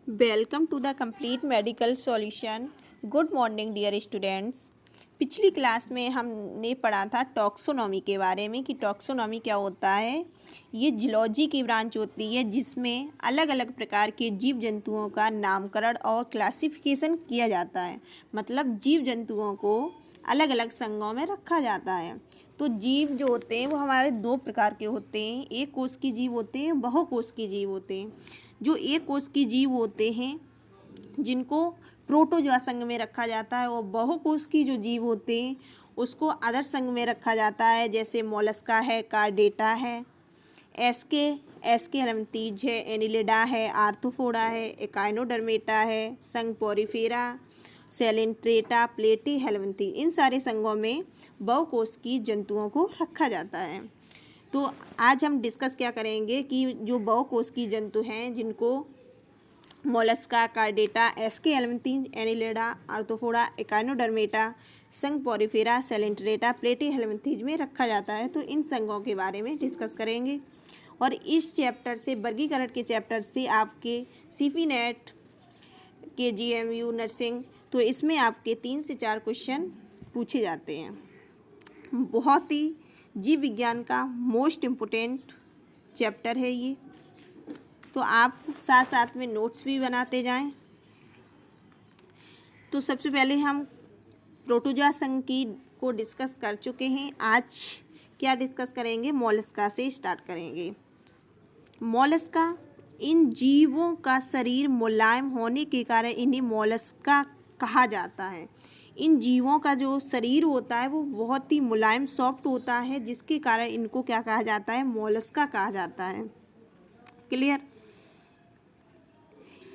Welcome to the complete medical solution. Good morning dear students. पिछली class में हमने पढ़ा था टॉक्सोनॉमी के बारे में कि टॉक्सोनॉमी क्या होता है। ये जूलॉजी की ब्रांच होती है जिसमें अलग अलग प्रकार के जीव जंतुओं का नामकरण और क्लासिफिकेशन किया जाता है। मतलब जीव जंतुओं को अलग अलग संघों में रखा जाता है। तो जीव जो होते हैं वो हमारे दो प्रकार के होते हैं, एक कोष की जीव होते हैं, बहुकोष की जीव होते हैं। जो एक कोष की जीव होते हैं जिनको प्रोटोजोआ संघ में रखा जाता है और बहुकोष की जो जीव होते हैं उसको अदर संघ में रखा जाता है, जैसे मोलस्का है, कार्डेटा है, एस्के हेलमिंथीज है, एनिलिडा है, आर्थ्रोपोडा है, एकाइनोडर्मेटा है, संघ पोरिफेरा, सेलेंट्रेटा, प्लेटी हेलमिंथीज। इन सारे संघों में बहुकोष की जंतुओं को रखा जाता है। तो आज हम डिस्कस क्या करेंगे कि जो बहुकोष की जंतु हैं जिनको Mollusca, Chordata, Aschelminthes, Annelida, Arthropoda, Echinodermata, संघ पोरिफेरा, सेलेंट्रेटा, प्लेटी हेलमिंथीज में रखा जाता है। तो इन संघों के बारे में डिस्कस करेंगे और इस चैप्टर से, वर्गीकरण के चैप्टर से आपके सीपी नेट के GMU नर्सिंग, तो इसमें आपके 3 से 4 क्वेश्चन पूछे जाते हैं। बहुत ही जीव विज्ञान का मोस्ट इम्पोर्टेंट चैप्टर है ये। तो आप साथ साथ में नोट्स भी बनाते जाएं। तो सबसे पहले हम प्रोटोजोआ संघ की को डिस्कस कर चुके हैं। आज क्या डिस्कस करेंगे, मोलस्का से स्टार्ट करेंगे। मोलस्का, इन जीवों का शरीर मुलायम होने के कारण इन्हें मोलस्का कहा जाता है। इन जीवों का जो शरीर होता है वो बहुत ही मुलायम सॉफ्ट होता है, जिसके कारण इनको क्या कहा जाता है, मोलस्का कहा जाता है। क्लियर।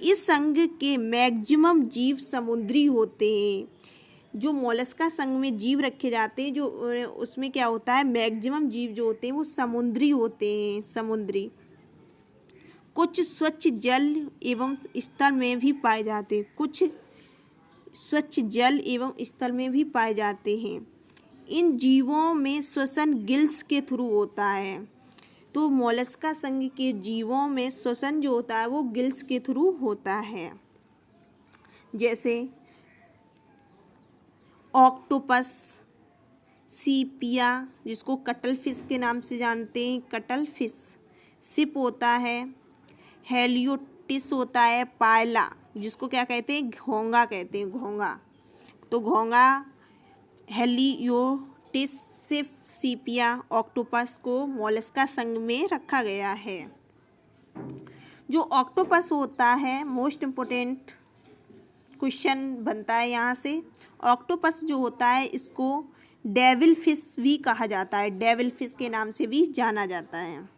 इस संघ के मैक्सिमम जीव समुद्री होते हैं। जो मोलस्का संघ में जीव रखे जाते हैं जो उसमें क्या होता है, मैक्सिमम जीव जो होते हैं वो समुद्री होते हैं, समुद्री। कुछ स्वच्छ जल एवं स्थल में भी पाए जाते हैं, कुछ स्वच्छ जल एवं स्थल में भी पाए जाते हैं। इन जीवों में श्वसन गिल्स के थ्रू होता है। तो मोलस्का संघ के जीवों में श्वसन जो होता है वो गिल्स के थ्रू होता है। जैसे ऑक्टोपस, सीपिया जिसको कटल फिश के नाम से जानते हैं, कटल फिश, सिप होता है, हेलियोटिस होता है, पायला जिसको क्या कहते हैं, घोंगा कहते हैं, घोंगा। तो घोंगा, हेलियोटिस, सिप, सीपिया, ऑक्टोपस को मोलस्का संघ में रखा गया है। जो ऑक्टोपस होता है, मोस्ट इम्पोर्टेंट क्वेश्चन बनता है यहाँ से। ऑक्टोपस जो होता है इसको डेविल फिश भी कहा जाता है, डेविल फिश के नाम से भी जाना जाता है।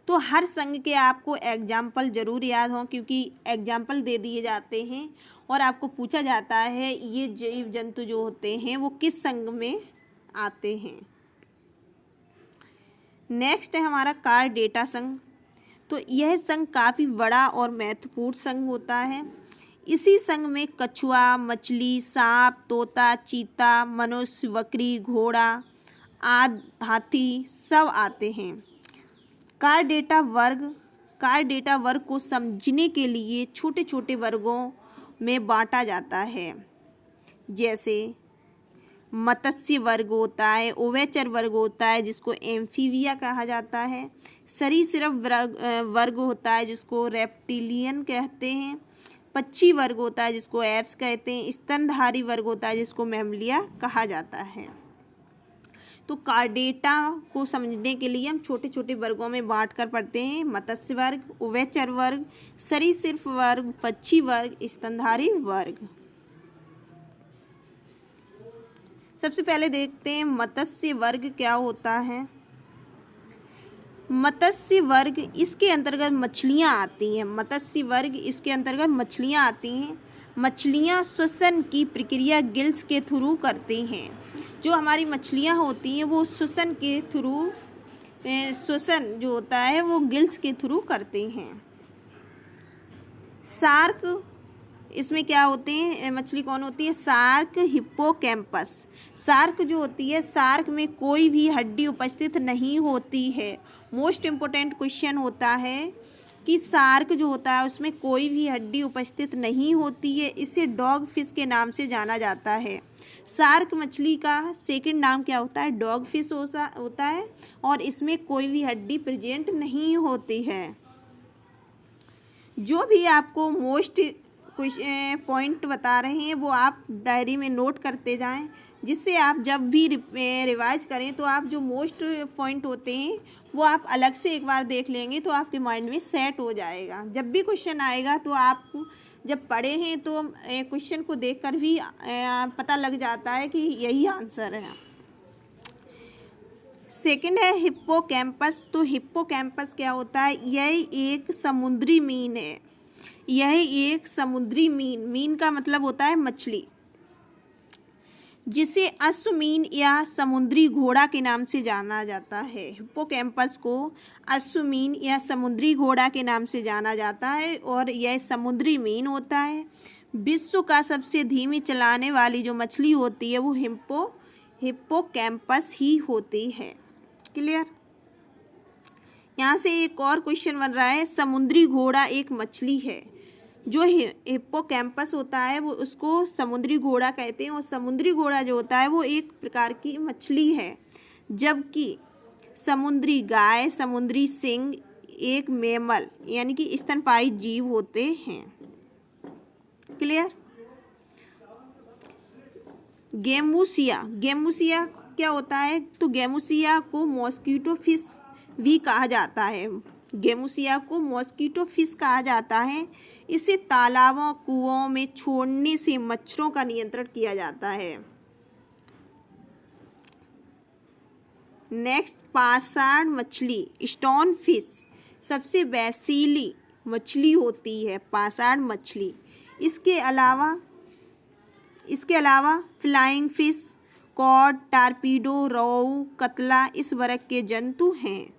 तो हर संघ के आपको एग्जाम्पल ज़रूर याद हों, क्योंकि एग्जाम्पल दे दिए जाते हैं और आपको पूछा जाता है ये जीव जंतु जो होते हैं वो किस संघ में आते हैं। नेक्स्ट है हमारा कार्डेटा संघ। तो यह संघ काफ़ी बड़ा और महत्वपूर्ण संघ होता है। इसी संघ में कछुआ, मछली, सांप, तोता, चीता, मनुष्य, बकरी, घोड़ा आदि, हाथी सब आते हैं। कार्डेटा वर्ग को समझने के लिए छोटे छोटे वर्गों में बांटा जाता है। जैसे मत्स्य वर्ग होता है, उभयचर वर्ग होता है जिसको एम्फीबिया कहा जाता है, सरीसृप वर्ग होता है जिसको रेप्टिलियन कहते हैं, पक्षी वर्ग होता है जिसको एप्स कहते हैं, स्तनधारी वर्ग होता है जिसको मैमलिया कहा जाता है। तो कार्डेटा को समझने के लिए हम छोटे छोटे वर्गों में बांट कर पढ़ते हैं। मत्स्य वर्ग, उभयचर वर्ग, सरीसृप वर्ग, पक्षी वर्ग, स्तनधारी वर्ग। सबसे पहले देखते हैं मत्स्य वर्ग क्या होता है। मत्स्य वर्ग, इसके अंतर्गत मछलियाँ आती हैं। मत्स्य वर्ग, इसके अंतर्गत मछलियाँ आती हैं। मछलियाँ श्वसन की प्रक्रिया गिल्स के थ्रू करती हैं। जो हमारी मछलियाँ होती हैं वो श्वसन के थ्रू, श्वसन जो होता है वो गिल्स के थ्रू करते हैं। शार्क, इसमें क्या होते हैं, मछली कौन होती है, शार्क, हिप्पोकैम्पस। शार्क जो होती है, शार्क में कोई भी हड्डी उपस्थित नहीं होती है। मोस्ट इम्पोर्टेंट क्वेश्चन होता है कि शार्क जो होता है उसमें कोई भी हड्डी उपस्थित नहीं होती है, इसे डॉग फिश के नाम से जाना जाता है। शार्क मछली का सेकंड नाम क्या होता है? डॉग फिश होता है और इसमें कोई भी हड्डी प्रेजेंट नहीं होती है। जो भी आपको मोस्ट कुछ पॉइंट बता रहे हैं वो आप डायरी में नोट करते जाएं, जिससे आप जब भी रिवाइज करें तो आप जो मोस्ट पॉइंट होते हैं वो आप अलग से एक बार देख लेंगे तो आपके माइंड में सेट हो जाएगा। जब भी क्वेश्चन आएगा तो आप जब पढ़े हैं तो क्वेश्चन को देखकर भी पता लग जाता है कि यही आंसर है। सेकंड है हिप्पोकैम्पस। तो हिप्पोकैम्पस क्या होता है? यह एक समुद्री मीन है। यह एक समुद्री मीन का मतलब होता है मछली, जिसे अश्वमीन या समुद्री घोड़ा के नाम से जाना जाता है। हिप्पोकैम्पस को अश्वमीन या समुद्री घोड़ा के नाम से जाना जाता है और यह समुद्री मीन होता है। विश्व का सबसे धीमी चलाने वाली जो मछली होती है वो हिप्पोकैम्पस ही होती है। क्लियर? यहाँ से एक और क्वेश्चन बन रहा है, समुद्री घोड़ा एक मछली है। जो हिप्पोकैम्पस होता है वो उसको समुद्री घोड़ा कहते हैं और समुद्री घोड़ा जो होता है वो एक प्रकार की मछली है, जबकि समुद्री गाय, समुद्री सिंह एक मैमल यानी कि स्तनपायी जीव होते हैं। क्लियर? गेमुसिया क्या होता है? तो गेमुसिया को मॉस्किटो फिश भी कहा जाता है। गेमुसिया को मॉस्किटो फिश कहा जाता है। इसे तालाबों, कुओं में छोड़ने से मच्छरों का नियंत्रण किया जाता है। नेक्स्ट, पाषाण मछली, स्टोन फिश सबसे वैसीली मछली होती है, पाषाण मछली। इसके अलावा फ्लाइंग फिश, कॉड, टारपीडो, रोहू, कतला इस वर्ग के जंतु हैं।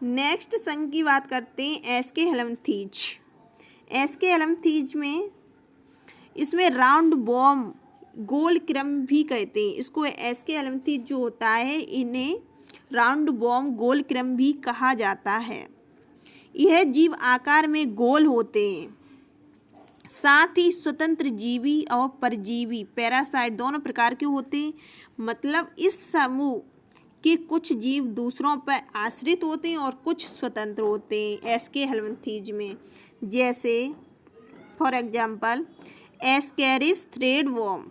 नेक्स्ट संघ की बात करते हैं, एस्केहेलमंथीज। एस्केहेलमंथीज में इसमें राउंड बॉम गोल क्रम भी कहते हैं। इसको एस्केहेलमंथीज जो होता है इन्हें राउंड बॉम गोल क्रम भी कहा जाता है। यह जीव आकार में गोल होते हैं। साथ ही स्वतंत्र जीवी और परजीवी पैरासाइट दोनों प्रकार के होते हैं। मतलब इस समूह के कुछ जीव दूसरों पर आश्रित होते हैं और कुछ स्वतंत्र होते हैं एस्केहेलमंथीज में। जैसे for example Ascaris thread worm.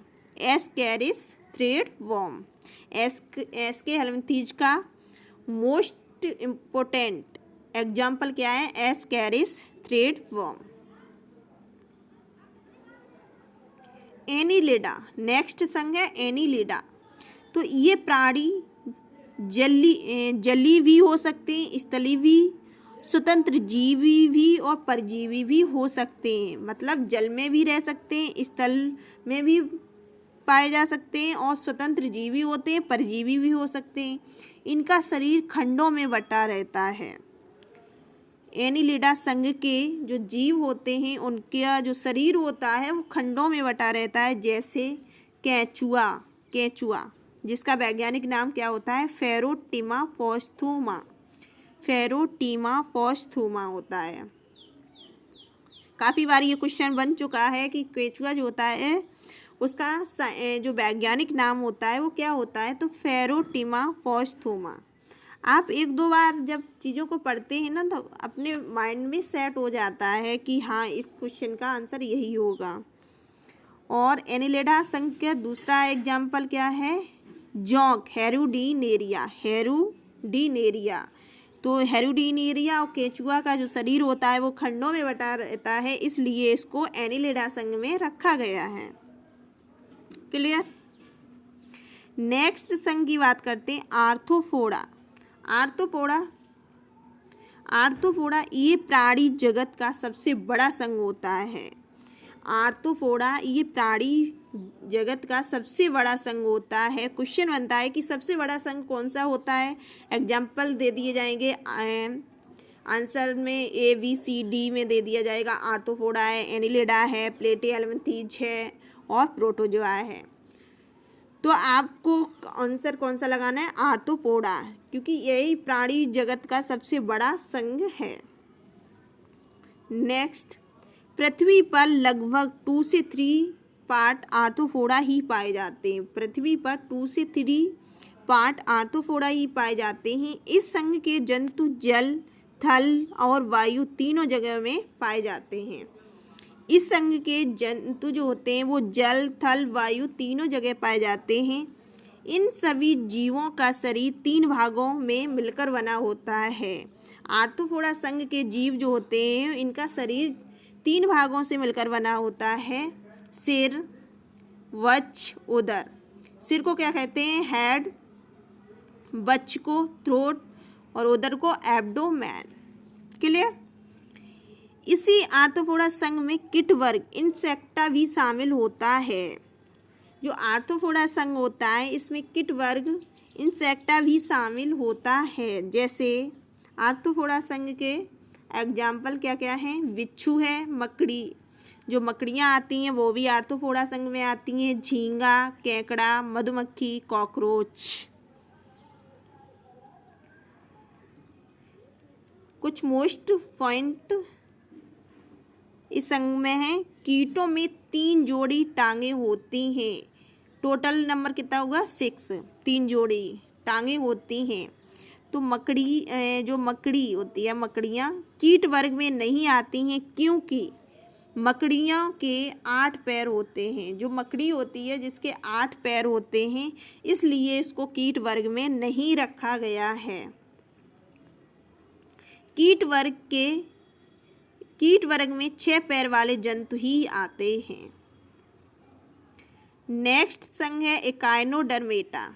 Aschelminthes का मोस्ट इम्पोर्टेंट एग्जाम्पल क्या है? Ascaris thread worm. Annelida, next संघ है एनीलिडा। तो ये प्राणी जली भी हो सकते हैं, स्थली भी, स्वतंत्र जीवी भी और परजीवी भी हो सकते हैं। मतलब जल में भी रह सकते हैं, स्थल में भी पाए जा सकते हैं और स्वतंत्र जीवी होते हैं, परजीवी भी हो सकते हैं। इनका शरीर खंडों में बटा रहता है। एनीलिडा संघ के जो जीव होते हैं उनका जो शरीर होता है वो खंडों में बटा रहता है। जैसे केंचुआ जिसका वैज्ञानिक नाम क्या होता है? फेरोटीमा फॉस्थूमा होता है। काफ़ी बार ये क्वेश्चन बन चुका है कि केंचुआ जो होता है उसका जो वैज्ञानिक नाम होता है वो क्या होता है? तो फेरोटीमा फॉस्थूमा। आप एक दो बार जब चीज़ों को पढ़ते हैं ना तो अपने माइंड में सेट हो जाता है कि हाँ इस क्वेश्चन का आंसर यही होगा। और एनीलिडा संघ का दूसरा एग्जाम्पल क्या है? जोंक, हेरुडीनेरिया। तो हेरुडीनेरिया और केंचुआ का जो शरीर होता है वो खंडों में बटा रहता है, इसलिए इसको एनीलिडा संघ में रखा गया है। क्लियर? नेक्स्ट संघ की बात करते हैं, आर्थ्रोपोडा ये प्राणी जगत का सबसे बड़ा संघ होता है। आर्थ्रोपोडा ये प्राणी जगत का सबसे बड़ा संघ होता है। क्वेश्चन बनता है कि सबसे बड़ा संघ कौन सा होता है? एग्जाम्पल दे दिए जाएंगे, आंसर में ABCD में दे दिया जाएगा। आर्थ्रोपोडा है, एनीलिडा है, प्लेटिहेलमिंथीज है और प्रोटोजोआ है। तो आपको आंसर कौन सा लगाना है? आर्थ्रोपोडा, क्योंकि यही प्राणी जगत का सबसे बड़ा संघ है। नेक्स्ट, पृथ्वी पर लगभग 2 से 3 पार्ट आर्थ्रोपोडा ही पाए जाते हैं। पृथ्वी पर 2 से 3 पार्ट आर्थ्रोपोडा ही पाए जाते हैं। इस संघ के जंतु जल, थल और वायु तीनों जगह में पाए जाते हैं। इस संघ के जंतु जो होते हैं वो जल, थल, वायु तीनों जगह पाए जाते हैं। इन सभी जीवों का शरीर 3 भागों में मिलकर बना होता है। आर्थ्रोपोडा संघ के जीव जो होते हैं इनका शरीर 3 भागों से मिलकर बना होता है। सिर, वक्ष, उदर। सिर को क्या कहते हैं? हेड, वक्ष को थ्रोट और उदर को एब्डोमेन। क्लियर? इसी आर्थ्रोपोडा संघ में कीट वर्ग इंसेक्टा भी शामिल होता है। जो आर्थ्रोपोडा संघ होता है इसमें कीट वर्ग इंसेक्टा भी शामिल होता है। जैसे आर्थ्रोपोडा संघ के एग्जाम्पल क्या क्या हैं? बिच्छू है, मकड़ी, जो मकड़ियाँ आती हैं वो भी आर्थ्रोपोडा संघ में आती हैं। झींगा, केकड़ा, मधुमक्खी, कॉकरोच। कुछ मोस्ट पॉइंट इस संघ में है। कीटों में 3 जोड़ी टांगे होती हैं। टोटल नंबर कितना होगा? 6। 3 जोड़ी टांगे होती हैं। तो जो मकड़ी होती है, मकड़ियाँ कीट वर्ग में नहीं आती हैं, क्योंकि मकड़ियों के 8 पैर होते हैं। जो मकड़ी होती है जिसके 8 पैर होते हैं, इसलिए इसको कीट वर्ग में नहीं रखा गया है। कीट वर्ग में 6 पैर वाले जंतु ही आते हैं। नेक्स्ट संघ है एकाइनोडर्मेटा।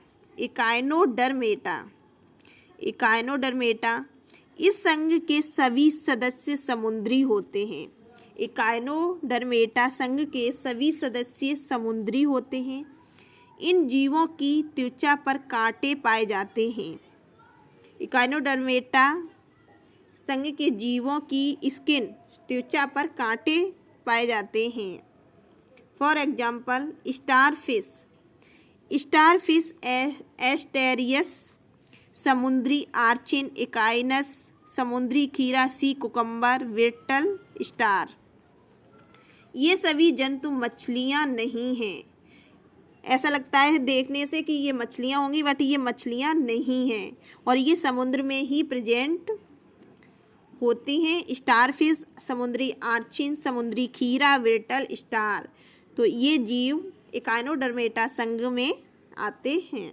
इकाइनोडर्मेटा इस संघ के सभी सदस्य समुद्री होते हैं। इकाइनोडर्मेटा संघ के सभी सदस्य समुद्री होते हैं। इन जीवों की त्वचा पर कांटे पाए जाते हैं। इकाइनोडर्मेटा संघ के जीवों की स्किन, त्वचा पर कांटे पाए जाते हैं। फॉर एग्जाम्पल स्टारफिश, एस्टेरियस, समुद्री आर्चिन, इकाइनस, समुद्री खीरा, सी कुकम्बर, विर्टल, स्टार। ये सभी जंतु मछलियाँ नहीं हैं। ऐसा लगता है देखने से कि ये मछलियाँ होंगी, बट ये मछलियाँ नहीं हैं और ये समुद्र में ही प्रेजेंट होती हैं। स्टारफिश, समुद्री आर्चिन, समुद्री खीरा, विर्टल, स्टार। तो ये जीव इकाइनोडर्मेटा संघ में आते हैं।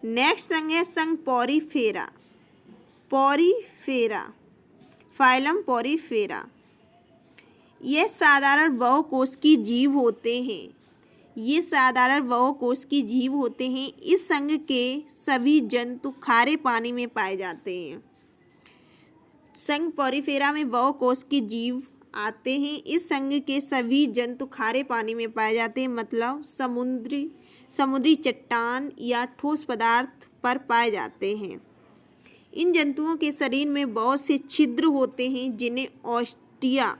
नेक्स्ट संघ है संघ पॉरीफेरा। Phylum Porifera. यह साधारण बहुकोश की जीव होते हैं। इस संघ के सभी जंतु खारे पानी में पाए जाते हैं। संघ पॉरीफेरा में बहुकोश के जीव आते हैं। इस संघ के सभी जंतु खारे पानी में पाए जाते हैं, मतलब समुद्री चट्टान या ठोस पदार्थ पर पाए जाते हैं। इन जंतुओं के शरीर में बहुत से छिद्र होते हैं जिन्हें ऑस्टिया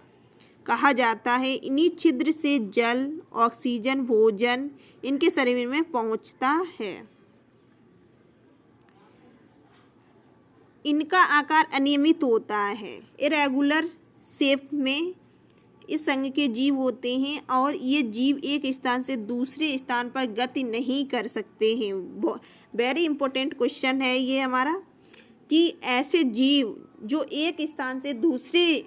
कहा जाता है। इन्हीं छिद्र से जल, ऑक्सीजन, भोजन इनके शरीर में पहुंचता है। इनका आकार अनियमित होता है। इरेगुलर शेप में इस संघ के जीव होते हैं और ये जीव एक स्थान से दूसरे स्थान पर गति नहीं कर सकते हैं। वेरी इंपॉर्टेंट क्वेश्चन है ये हमारा, कि ऐसे जीव जो एक स्थान से दूसरे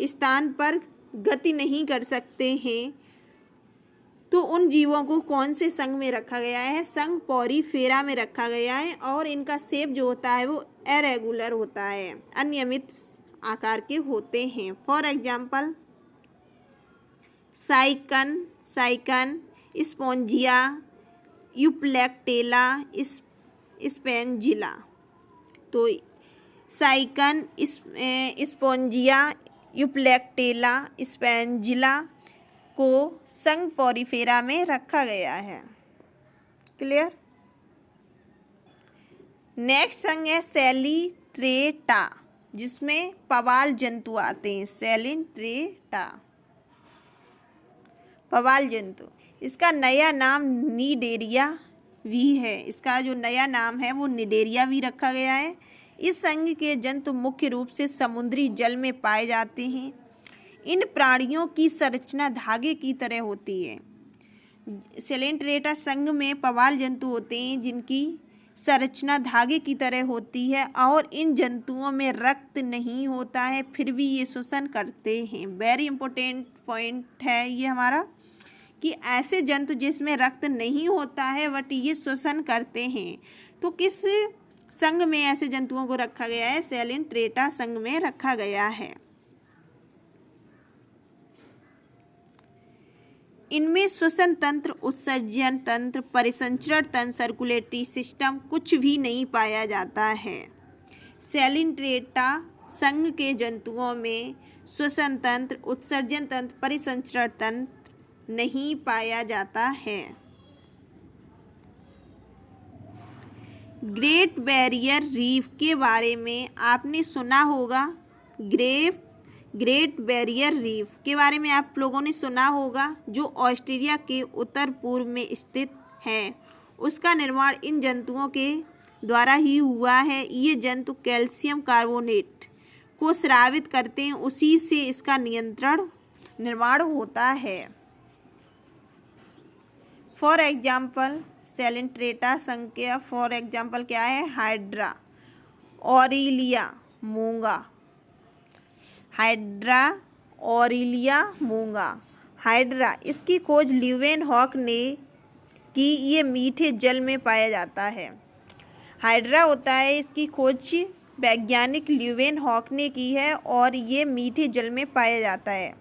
स्थान पर गति नहीं कर सकते हैं, तो उन जीवों को कौन से संघ में रखा गया है? संघ पॉरीफेरा में रखा गया है। और इनका शेप जो होता है वो इरेगुलर होता है, अनियमित आकार के होते हैं। For example Sycon, Spongia, Euplectella, Spongilla. तो साइकन, स्पोंजिया, यूप्लेक्टेला, स्पेंजिला को संघ पॉरीफेरा में रखा गया है। क्लियर? नेक्स्ट संघ है सेलिट्रेटा, जिसमें पवाल जंतु आते हैं। सेलिट्रेटा पवाल जंतु। इसका नया नाम निडेरिया वी है। इसका जो नया नाम है वो निडेरिया वी रखा गया है। इस संघ के जंतु मुख्य रूप से समुद्री जल में पाए जाते हैं। इन प्राणियों की संरचना धागे की तरह होती है। सेलेंट्रेटा संघ में पवाल जंतु होते हैं जिनकी संरचना धागे की तरह होती है और इन जंतुओं में रक्त नहीं होता है, फिर भी ये श्वसन करते हैं। वेरी इंपॉर्टेंट पॉइंट है ये हमारा कि ऐसे जंतु जिसमें रक्त नहीं होता है बट ये श्वसन करते हैं। तो किस संघ में ऐसे जंतुओं को रखा गया है? सेलेंट्रेटा संघ में रखा गया है। इनमें श्वसन तंत्र, उत्सर्जन तंत्र, परिसंचरण तंत्र, सर्कुलेटरी सिस्टम कुछ भी नहीं पाया जाता है। सेलेंट्रेटा संघ के जंतुओं में श्वसन तंत्र, उत्सर्जन तंत्र, परिसंचरण तंत्र नहीं पाया जाता है। ग्रेट बैरियर रीफ के बारे में आपने सुना होगा। ग्रेट बैरियर रीफ के बारे में आप लोगों ने सुना होगा, जो ऑस्ट्रेलिया के उत्तर पूर्व में स्थित है। उसका निर्माण इन जंतुओं के द्वारा ही हुआ है। ये जंतु कैल्शियम कार्बोनेट को स्रावित करते हैं, उसी से इसका निर्माण होता है। फॉर एग्जाम्पल सेलेंट्रेटा संघ के फॉर एग्जाम्पल क्या है? हाइड्रा ऑरिलिया मूंगा। हाइड्रा ऑरिलिया मूंगा। हाइड्रा, इसकी खोज ल्यूवेन हॉक ने की। ये मीठे जल में पाया जाता है। हाइड्रा होता है, इसकी खोज वैज्ञानिक ल्यूवेन हॉक ने की है और ये मीठे जल में पाया जाता है।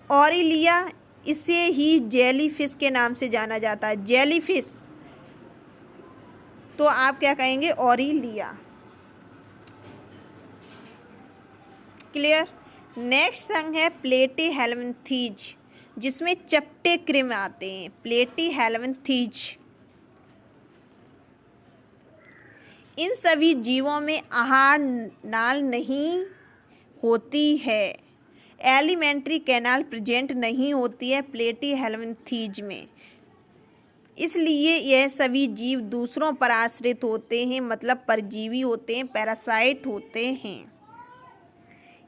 ऑरिलिया, इसे ही जेली फिश के नाम से जाना जाता है। जेली फिश, तो आप क्या कहेंगे? ऑरिलिया। क्लियर। नेक्स्ट संघ है प्लेटीहेल्मिन्थीज, जिसमें चपटे कृमि आते हैं। प्लेटीहेल्मिन्थीज, इन सभी जीवों में आहार नाल नहीं होती है। एलिमेंट्री कैनाल प्रेजेंट नहीं होती है प्लेटीहेल्मिन्थीज में, इसलिए यह सभी जीव दूसरों पर आश्रित होते हैं, मतलब परजीवी होते हैं, पैरासाइट होते हैं।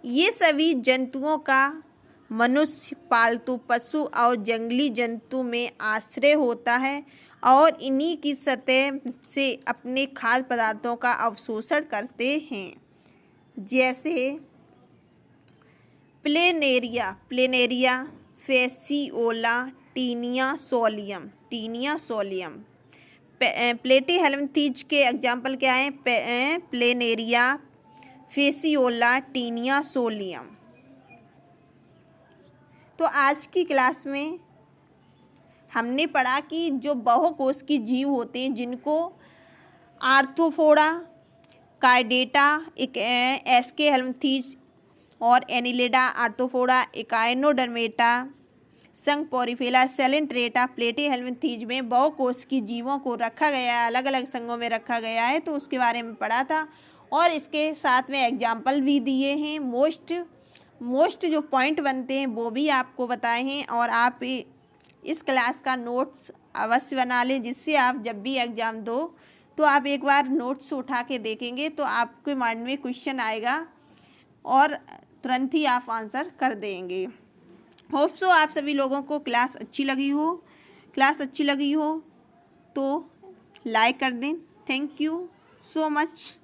ये सभी जंतुओं का मनुष्य, पालतू पशु और जंगली जंतु में आश्रय होता है और इन्हीं की सतह से अपने खाद्य पदार्थों का अवशोषण करते हैं। जैसे Planaria, Fasciola, Taenia solium. Platyhelminthes के एग्जाम्पल क्या हैं? Planaria, Fasciola, Taenia solium. तो आज की क्लास में हमने पढ़ा कि जो बहुकोशिकीय जीव होते हैं, जिनको आर्थ्रोपोडा, कार्डेटा, एस्केहेल्मिन्थीज और एनिलिडा, आर्थ्रोपोडा, इकाइनोडर्मेटा, संघ पोरिफेरा, सेलेंट्रेटा, प्लेटीहेल्मिन्थीज में बहुकोशिकीय जीवों को रखा गया है, अलग अलग संघों में रखा गया है। तो उसके बारे में पढ़ा था और इसके साथ में एग्जाम्पल भी दिए हैं। मोस्ट जो पॉइंट बनते हैं वो भी आपको बताए हैं। और आप इस क्लास का नोट्स अवश्य बना लें, जिससे आप जब भी एग्ज़ाम दो तो आप एक बार नोट्स उठा के देखेंगे तो आपके माइंड में क्वेश्चन आएगा और तुरंत ही आप आंसर कर देंगे। होप सो आप सभी लोगों को क्लास अच्छी लगी हो तो लाइक कर दें। Thank you so much.